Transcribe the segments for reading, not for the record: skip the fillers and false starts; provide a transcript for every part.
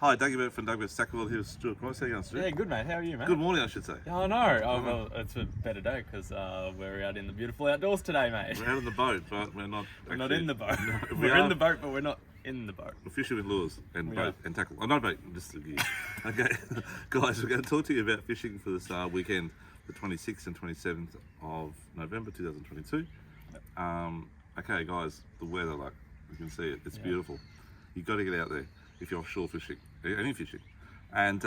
Hi, Dougie Burt from Doug Burt Stackerville. Here's Stuart Cross. How you going, Stuart? Yeah, good mate. How are you, mate? Good morning, I should say. Yeah, I know. Oh, well, it's a better day because we're out in the beautiful outdoors today, mate. We're out on the boat, but we're not. We're not in the boat. No, we're in the boat, but we're not in the boat. We're fishing with lures and We boat are. and tackle. Oh, not boat, just a gear. Okay, guys, we're going to talk to you about fishing for this weekend, the 26th and 27th of November 2022. Okay, guys, the weather, like you can see it, it's beautiful. You've got to get out there if you're offshore fishing, any fishing. And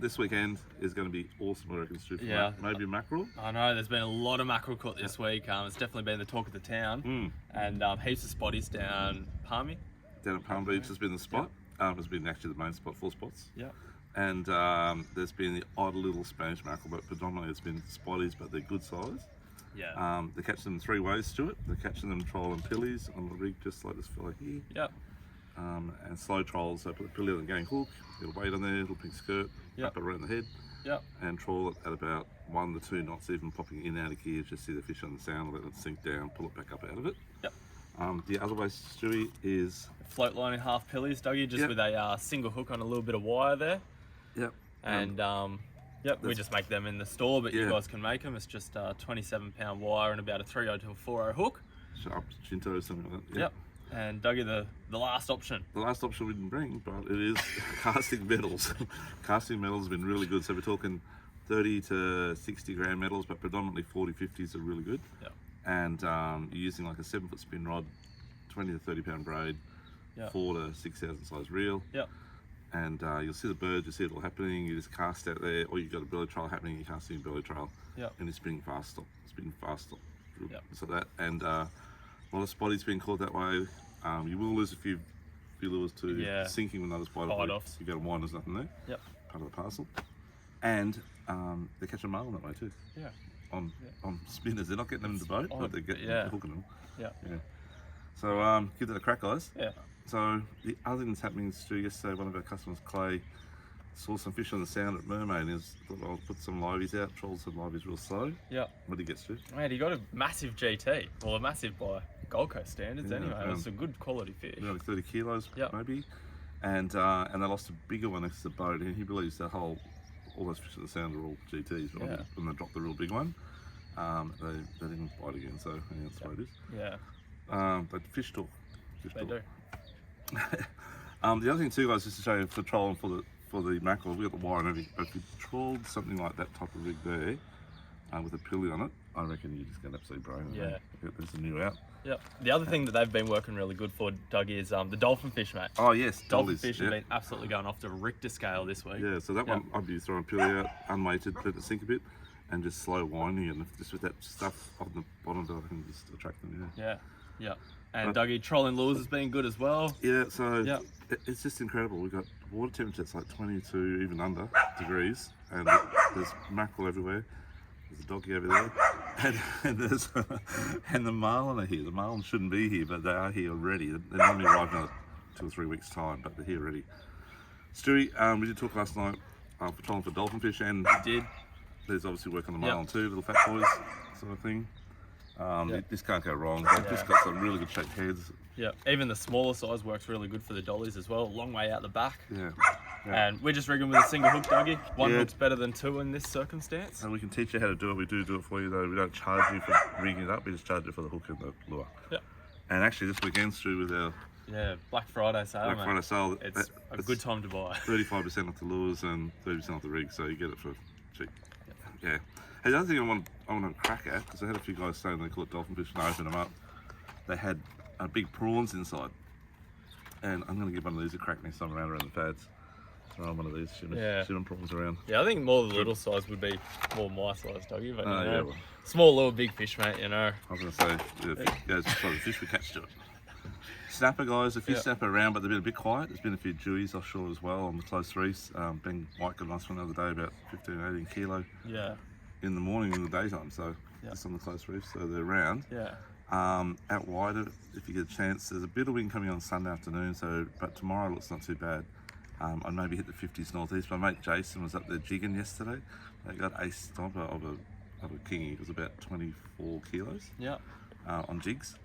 this weekend is going to be awesome, I reckon, Stu. Yeah. Maybe mackerel. I know. There's been a lot of mackerel caught this week. It's definitely been the talk of the town, and heaps of spotties down Palmy. Down at Palm Beach has been the spot. It's been actually the main spot, 4 spots. Yeah. And there's been the odd little Spanish mackerel, but predominantly it's been spotties, but they're good size. Yeah. They're catching them 3 ways, Stuart. They're catching them trolling pillies on the rig, just like this fella here. Yep. And slow trolls, so put the pilly on the gang hook, get a weight on there, little pink skirt, wrap it around the head, Yep. and trawl it at about 1 to 2 knots, even popping in and out of gear, just see the fish on the sound, let it sink down, pull it back up out of it. Yep. The other way, Stewie, is Float line in half pillies, Dougie, just Yep. with a single hook on a little bit of wire there. yep, And yep, we just make them in the store, but you Yeah. guys can make them. It's just a 27-pound wire and about a 3/0 to a 4/0 hook. sharp Shinto, something like that. Yep. And Dougie, the last option. The last option we didn't bring, but it is casting metals. Casting metals have been really good. So we're talking 30 to 60 gram metals, but predominantly 40, 50s are really good. Yep. And you're using like a 7-foot spin rod, 20 to 30 pound braid, Yep. 4 to 6,000 size reel. Yep. And you'll see the birds, you see it all happening, you just cast out there, or you've got a belly trail happening, you're casting a belly trail, Yep. and you're spinning fast stop, Yep. So that, and a lot of spotties being caught that way. You will lose a few lures to sinking with another spot. Bite-offs. You got a wind, there's nothing there, Yep. part of the parcel. And they catch a marlin that way too, Yeah. on spinners. They're not getting them in the boat, odd, but they're getting yeah. hooking them. Yeah. Yeah. So give that a crack, guys. Yeah. So the other thing that's happening, Stu, yesterday one of our customers, Clay, saw some fish on the sound at Mermaid and thought I'll put some liveys out, trolled some liveys real slow. Yeah. What did he get, Stu? Man, he got a massive GT. Well, a massive by Gold Coast standards Yeah, anyway. It was a good quality fish. Like 30 kilos Yep. maybe. And they lost a bigger one next to the boat, and he believes that all those fish at the sound are all GTs, but Yeah. when they dropped the real big one, they didn't bite again, so that's the way it is. Yeah. But fish talk. Fish They talk. do. The other thing too, guys, just to show you for trolling for the mackerel, we got the wire and everything. But if you trawled something like that type of rig there, with a pilly on it, I reckon you just get absolutely brain. Yeah. There's a new out. Yep. The other thing that they've been working really good for, Doug, is the dolphin fish, mate. Oh yes, Dolphin dollies, fish yeah. have been absolutely going off the Richter scale this week. Yeah, so that Yep. one I'd be throwing pilly out, unweighted, let it sink a bit, and just slow winding it. And just with that stuff on the bottom of it, I can just attract them. Yeah. Yeah. And But- Dougie, trolling lures has been good as well. Yeah, so Yep. it's just incredible. We've got water temperature that's like 22, even under degrees, and there's mackerel everywhere. There's a doggy over there, and there's and the marlin are here. The marlin shouldn't be here, but they are here already. They're normally arriving in 2 or 3 weeks' time, but they're here already. Stewie, we did talk last night for trolling for dolphin fish, and Did. there's obviously work on the Yep. marlin too, little fat boys sort of thing. Yep. This can't go wrong. They've just got some really good shaped heads. Yeah. Even the smaller size works really good for the dollies as well. Long way out the back. Yeah. And we're just rigging with a single hook, Dougie. One Yeah. hook's better than 2 in this circumstance. And we can teach you how to do it. We do it for you though. We don't charge you for rigging it up. We just charge you for the hook and the lure. Yep. And actually this weekend through with our Yeah. Black Friday sale, Black mate. Friday sale, It's a good time to buy. 35% off the lures and 30% off the rig, so you get it for cheap. Yeah. Hey, the other thing I want to crack at, because I had a few guys saying they call it dolphin fish, and I opened them up. They had big prawns inside, and I'm going to give one of these a crack next time around the pads. Throw on one of these shimmer prawns around. Yeah, I think more the little size would be more my size, Dougie. But you know, Yeah, well, small little big fish, mate. You know. I was going to say, yeah, it's the fish we catch to it. Snapper, guys, a few snapper around, but they've been a bit quiet. There's been a few dewies offshore as well on the close reefs. Ben White got a nice one the other day, about 15, 18 kilo Yeah. in the morning, in the daytime, so just on the close reefs, so they're around. Yeah. Out wider, if you get a chance, there's a bit of wind coming on Sunday afternoon, but tomorrow looks not too bad. I'd maybe hit the 50s northeast. My mate Jason was up there jigging yesterday. They got a stomper of a kingy. It was about 24 kilos Yeah. on jigs,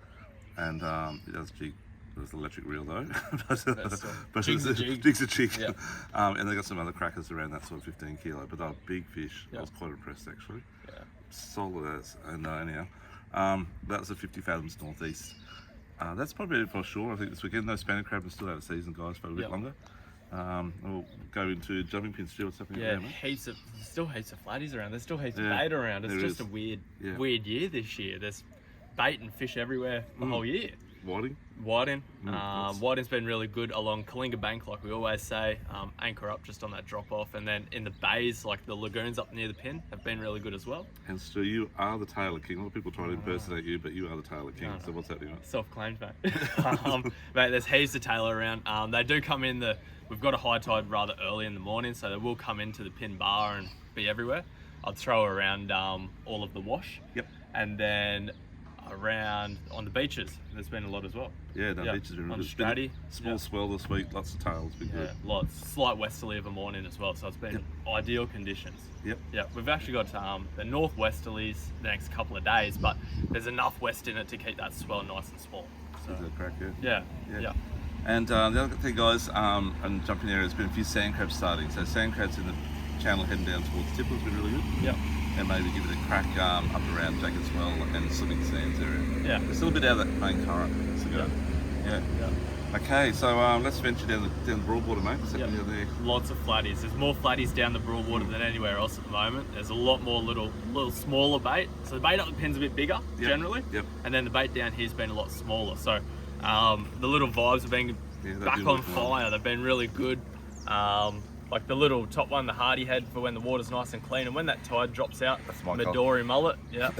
and he does jig There's an electric reel though, But it's jig's a jig. jig's a jig. Yeah. And they got some other crackers around that sort of 15 kilo, but they're big fish. Yeah. I was quite impressed actually. Yeah. Solid as. And anyhow, that was the 50 fathoms northeast. That's probably it for sure. I think this weekend, no Spanish crab is still out of season, guys, for a bit Yeah. longer. We'll go into jumping pins. What's happening Yeah, there, mate? still heaps of flatties around. There's still heaps of Yeah, bait around. It's there just is. a weird Yeah. year this year. There's bait and fish everywhere the whole year. Whiting. Whiting. yes. Whiting's been really good along Kalinga Bank, like we always say. Anchor up just on that drop off, and then in the bays, like the lagoons up near the pin, have been really good as well. And Stu, you are the Taylor King. A lot of people try to impersonate you, but you are the Taylor King. No, So what's happening, mate? Self-claimed, mate. Mate, there's heaps of tailor around. They do come in we've got a high tide rather early in the morning, so they will come into the pin bar and be everywhere. I'd throw around all of the wash. Yep. And then around on the beaches, there's been a lot as well. Yeah, no, beach has been on really good. Stratty. Small swell this week, lots of tails, been Yeah, good. lots. Slight westerly of a morning as well, so it's been ideal conditions. Yep. Yeah, we've actually got the northwesterlies the next couple of days, but there's enough west in it to keep that swell nice and small. So, Is that crack, yeah? yeah, Yeah. yeah. And the other thing, guys, and jumping area, there's been a few sand crabs starting. So sand crabs in the channel heading down towards Tipple has been really good. Yeah. And maybe give it a crack up around Jacob's Well and Slipping Sands area. Yeah. It's still a bit out of that main current. So go. Yeah. Yeah. Okay, so let's venture down the Broadwater, mate. What's happening out there? Lots of flatties. There's more flatties down the Broadwater than anywhere else at the moment. There's a lot more little smaller bait. So the bait up the pin's a bit bigger generally. Yep. And then the bait down here's been a lot smaller. So the little vibes have been Yeah, they back do on look well. fire. They've been really good. Like the little top one, the hardy head for when the water's nice and clean, and when that tide drops out, That's my Midori mullet. Yeah,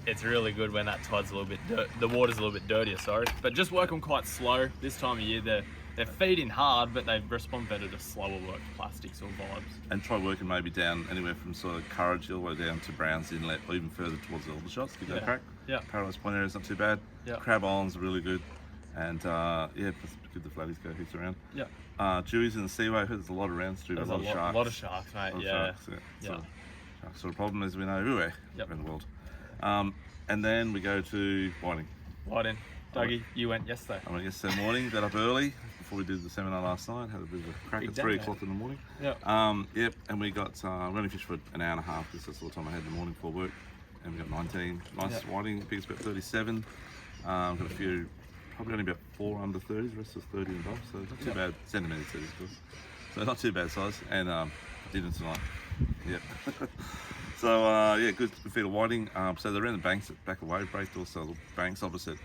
it's really good when that tide's a little bit the water's a little bit dirtier. Sorry, but just work them quite slow this time of year. They're feeding hard, but they respond better to slower work plastics or vibes. And try working maybe down anywhere from sort of Courage all the way down to Browns Inlet or even further towards the Aldershots. Give that a crack. Yeah. Paradise Point area is not too bad. Yeah. Crab Islands are really good. And yeah, it's good the flatties go heaps around. Yeah. Dewey's in the Seaway, I heard there's a lot around, Stu, a There's lot of sharks. A lot of sharks, mate. A lot of Yeah. sharks, yeah. Yeah. So, sharks are a problem, as we know, everywhere Yep. around the world. And then we go to Whiting. Whiting. Dougie, you went yesterday. I went yesterday morning, got up early before we did the seminar last night, had a bit of a crack Big at day, 3 mate. o'clock in the morning. Yeah. Yep, and we got, we only fished for an hour and a half because that's all the time I had in the morning before work. And we got 19, nice Yep. Whiting, biggest about 37. Got a few, probably only about 4 under 30s, the rest was 30 and above, so not too Yep. bad, centimetres of course. So not too bad size, and dinner tonight. Yep. So yeah, good feed of whiting. So they're around the banks at back away, breaked also the banks opposite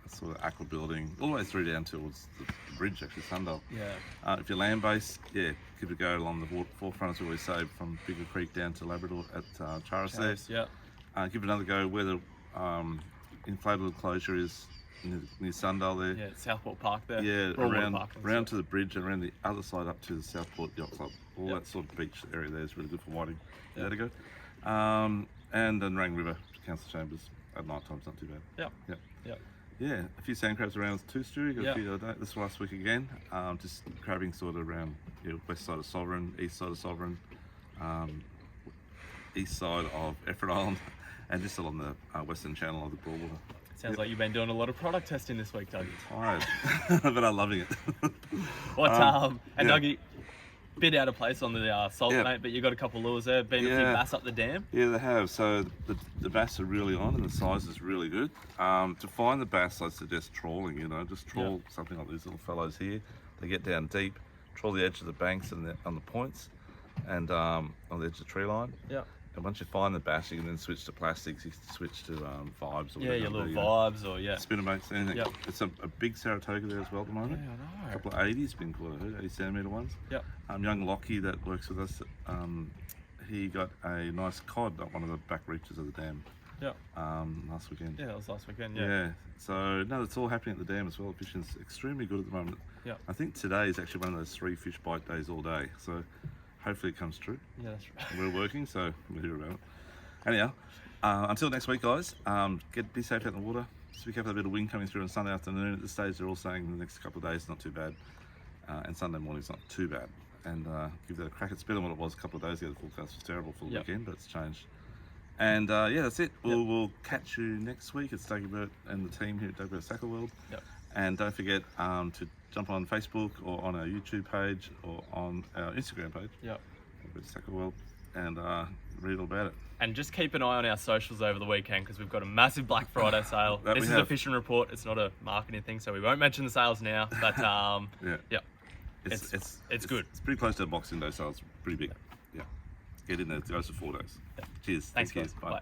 sort of Aqua Building, all the way through down towards the bridge actually, Sundale. Yeah. If you're land based, yeah, give it a go along the forefront as we always say, from Bigger Creek down to Labrador at Charis there. Yeah. Give it another go where the inflatable enclosure is near Sundale there. Yeah. Southport Park there. Yeah, Broadwater Park and around stuff. to the bridge and around the other side up to the Southport Yacht Club. All Yep. that sort of beach area there is really good for whiting. Yep. There to go. And then Rang River, Council Chambers at night time's not too bad. Yeah. Yep. Yeah. Yeah, a few sand crabs around too, Stu. Got Yep. a few the other day. This last week again. Just crabbing sort of around west side of Sovereign, east side of Sovereign, east side of Effort Island, and just along the western channel of the Broadwater. Sounds like you've been doing a lot of product testing this week, Dougie. Tired, but I'm loving it. What and yeah. Dougie, bit out of place on the salt, Yeah. mate, but you got a couple lures there. Been a few Yeah. bass up the dam. Yeah, they have. So the bass are really on, and the size is really good. To find the bass, I suggest trawling. Just trawl something like these little fellows here. They get down deep, trawl the edge of the banks and on the points, and on the edge of the tree line. Yeah. And once you find the bass, you can then switch to plastics. You can switch to vibes or Yeah, whatever. your little they, vibes or spinnerbaits, anything. Yep. It's a big Saratoga there as well at the moment. Yeah, I know. A couple of 80s been caught, I heard, 80 centimetre ones. Yep. Young Lockie that works with us, he got a nice cod at one of the back reaches of the dam Yeah. last weekend. Yeah, that was last weekend. Yeah. Yeah. So no, it's all happening at the dam as well. Fishing's extremely good at the moment. Yeah. I think today is actually one of those 3 fish bite days all day. So hopefully it comes true. Yeah, that's right. We're working, so we'll hear about it. Anyhow, until next week, guys. Be safe out in the water. Just be careful, a bit of wind coming through on Sunday afternoon. At this stage, they're all saying the next couple of days not too bad, and Sunday morning's not too bad. And give that a crack. It's better than what it was a couple of days ago. The forecast was terrible for the Yep. weekend, but it's changed. And yeah, that's it. We'll catch you next week. It's Dagobert and the team here at Dagobert Tackle World. Yep. And don't forget to jump on Facebook or on our YouTube page or on our Instagram page, Yep. Dagobert Tackle World, and read all about it. And just keep an eye on our socials over the weekend because we've got a massive Black Friday sale. That This we is a have. fishing report. It's not a marketing thing, so we won't mention the sales now. But Yeah. It's good. It's pretty close to a Boxing Day sale. It's pretty big. Yeah. Get in there. It goes for 4 days. Yeah. Cheers. Thanks, Thank guys. you. Bye. Bye.